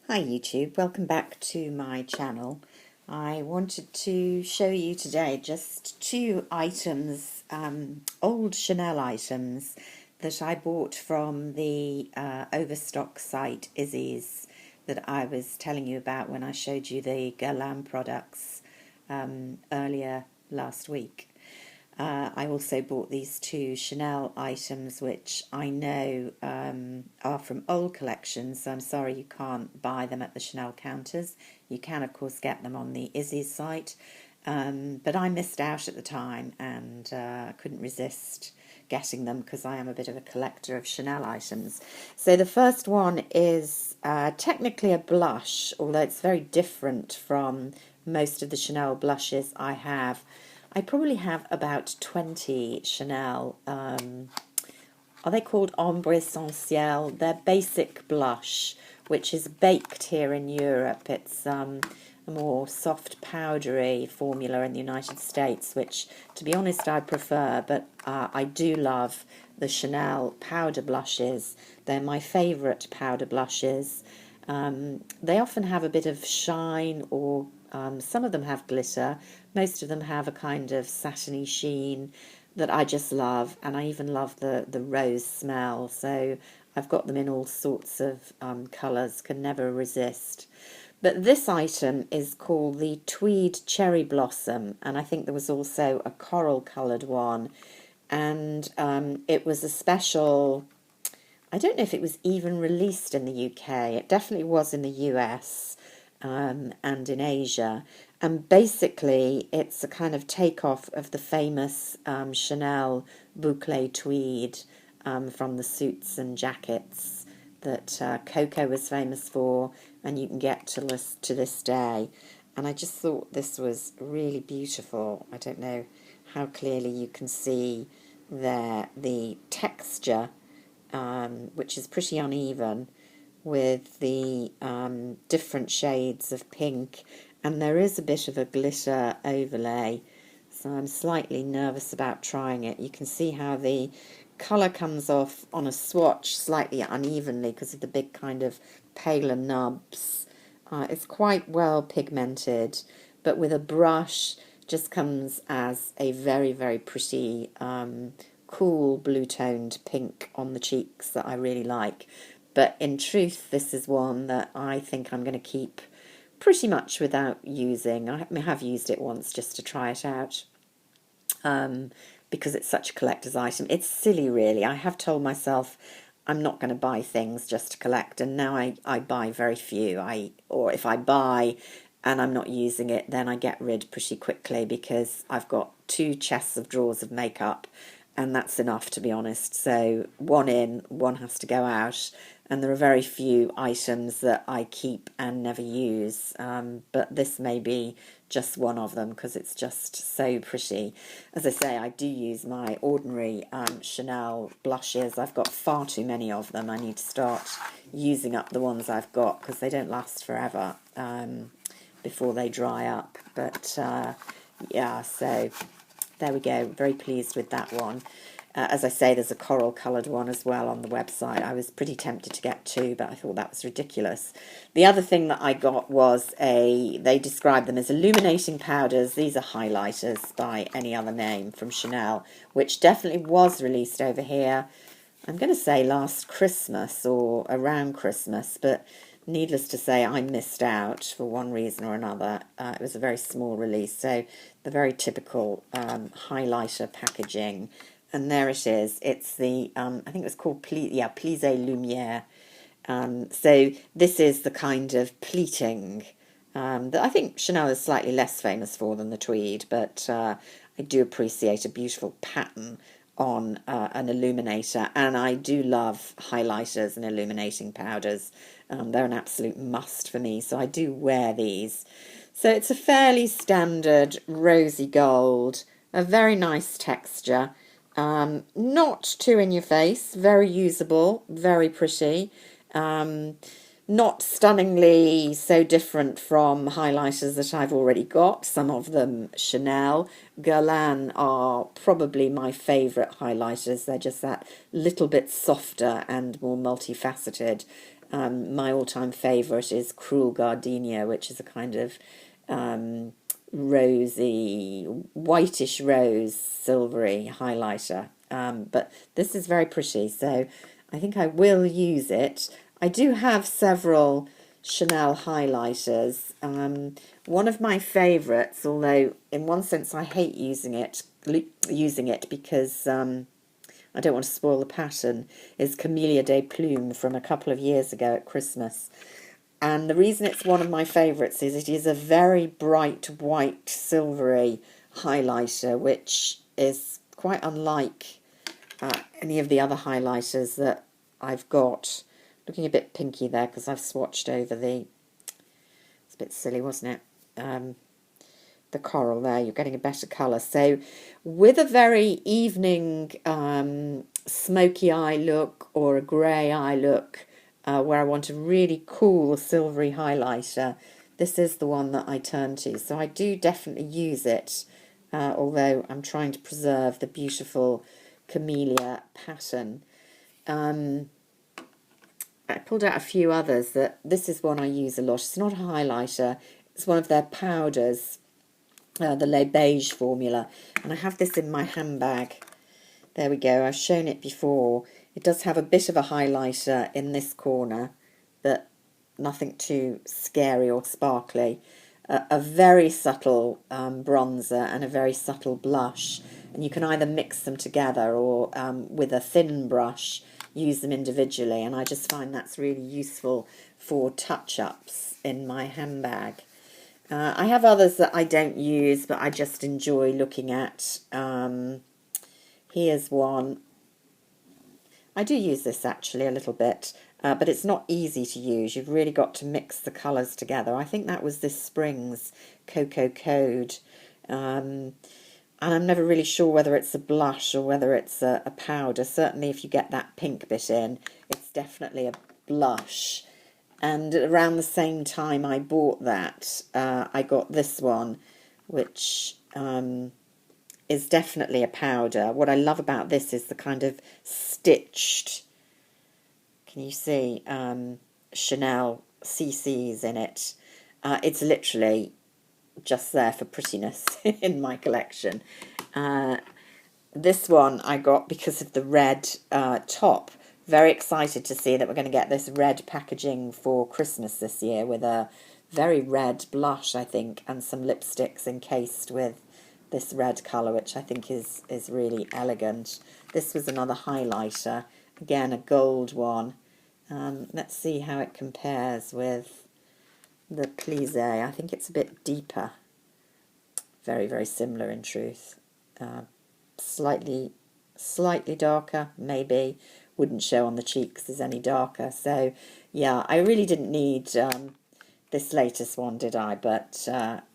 Hi YouTube, welcome back to my channel. I wanted to show you today just two items, old Chanel items that I bought from the overstock site Izzy's that I was telling you about when I showed you the Guerlain products earlier last week. I also bought these two Chanel items, which I know are from old collections, so I'm sorry you can't buy them at the Chanel counters. You can, of course, get them on the Izzy's site, but I missed out at the time and couldn't resist getting them because I am a bit of a collector of Chanel items. So the first one is technically a blush, although it's very different from most of the Chanel blushes I have. I probably have about 20 Chanel, are they called Ombre Essentiel? They're basic blush, which is baked here in Europe. It's a more soft powdery formula in the United States, which, to be honest, I prefer, but I do love the Chanel powder blushes. They're my favourite powder blushes. They often have a bit of shine, or some of them have glitter. Most of them have a kind of satiny sheen that I just love, and I even love the rose smell. So I've got them in all sorts of colours, can never resist. But this item is called the Tweed Cherry Blossom, and I think there was also a coral coloured one, and it was a special. I don't know if it was even released in the UK. It definitely was in the US and in Asia. And basically, it's a kind of takeoff of the famous Chanel boucle tweed from the suits and jackets that Coco was famous for, and you can get to this day. And I just thought this was really beautiful. I don't know how clearly you can see there the texture, which is pretty uneven, with the different shades of pink, and there is a bit of a glitter overlay, so I'm slightly nervous about trying it. You can see how the colour comes off on a swatch slightly unevenly because of the big kind of paler nubs. It's quite well pigmented, but with a brush just comes as a very, very pretty cool blue-toned pink on the cheeks that I really like. But in truth, this is one that I think I'm going to keep pretty much without using. I have used it once just to try it out because it's such a collector's item. It's silly, really. I have told myself I'm not going to buy things just to collect, and now I buy very few. Or if I buy and I'm not using it, then I get rid pretty quickly because I've got 2 chests of drawers of makeup, and that's enough, to be honest. So one in, one has to go out, and there are very few items that I keep and never use, but this may be just one of them because it's just so pretty. As I say, I do use my ordinary Chanel blushes. I've got far too many of them. I need to start using up the ones I've got because they don't last forever before they dry up. But yeah, so there we go. Very pleased with that one. As I say, there's a coral coloured one as well on the website. I was pretty tempted to get 2, but I thought that was ridiculous. The other thing that I got was they describe them as illuminating powders. These are highlighters by any other name from Chanel, which definitely was released over here, I'm going to say last Christmas or around Christmas, but needless to say, I missed out for one reason or another. It was a very small release, so the very typical highlighter packaging. And there it is. It's the, I think it was called Plissé Lumière. So this is the kind of pleating that I think Chanel is slightly less famous for than the tweed, but I do appreciate a beautiful pattern on an illuminator, and I do love highlighters and illuminating powders. They're an absolute must for me, so I do wear these. So it's a fairly standard rosy gold, a very nice texture, not too in your face, very usable, very pretty. Not stunningly so different from highlighters that I've already got, some of them Chanel. Guerlain are probably my favourite highlighters. They're just that little bit softer and more multifaceted. My all-time favourite is Cruel Gardenia, which is a kind of rosy, whitish rose, silvery highlighter. But this is very pretty, so I think I will use it. I do have several Chanel highlighters. One of my favourites, although in one sense I hate using it because I don't want to spoil the pattern, is Camellia des Plumes from a couple of years ago at Christmas. And the reason it's one of my favourites is it is a very bright white silvery highlighter, which is quite unlike any of the other highlighters that I've got. Looking a bit pinky there because I've swatched over it's a bit silly, wasn't it? The coral there, you're getting a better colour. So with a very evening smoky eye look or a grey eye look, where I want a really cool silvery highlighter, this is the one that I turn to. So I do definitely use it, although I'm trying to preserve the beautiful camellia pattern. I pulled out a few others. This is one I use a lot. It's not a highlighter, it's one of their powders, the Les Beige formula, and I have this in my handbag. There we go, I've shown it before. It does have a bit of a highlighter in this corner, but nothing too scary or sparkly. A very subtle bronzer and a very subtle blush, and you can either mix them together or with a thin brush use them individually, and I just find that's really useful for touch-ups in my handbag. I have others that I don't use, but I just enjoy looking at. Here's one. I do use this actually a little bit, but it's not easy to use. You've really got to mix the colours together. I think that was this spring's Cocoa Code. And I'm never really sure whether it's a blush or whether it's a powder. Certainly if you get that pink bit in, it's definitely a blush. And around the same time I bought that, I got this one, which is definitely a powder. What I love about this is the kind of stitched, can you see, Chanel CCs in it. It's literally just there for prettiness in my collection. This one I got because of the red top. Very excited to see that we're going to get this red packaging for Christmas this year with a very red blush, I think, and some lipsticks encased with this red colour, which I think is really elegant. This was another highlighter, again a gold one. Let's see how it compares with the Plissé. I think it's a bit deeper. Very, very similar in truth. Slightly darker, maybe. Wouldn't show on the cheeks as any darker. So, yeah, I really didn't need this latest one, did I? But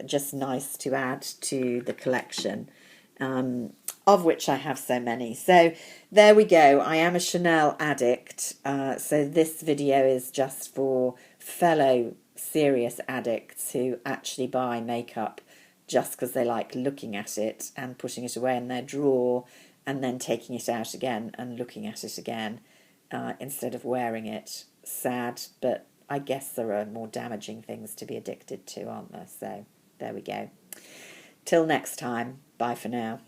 just nice to add to the collection, of which I have so many. So, there we go. I am a Chanel addict. So this video is just for fellow serious addicts who actually buy makeup just because they like looking at it and putting it away in their drawer and then taking it out again and looking at it again instead of wearing it. Sad, but I guess there are more damaging things to be addicted to, aren't there? So there we go. Till next time, bye for now.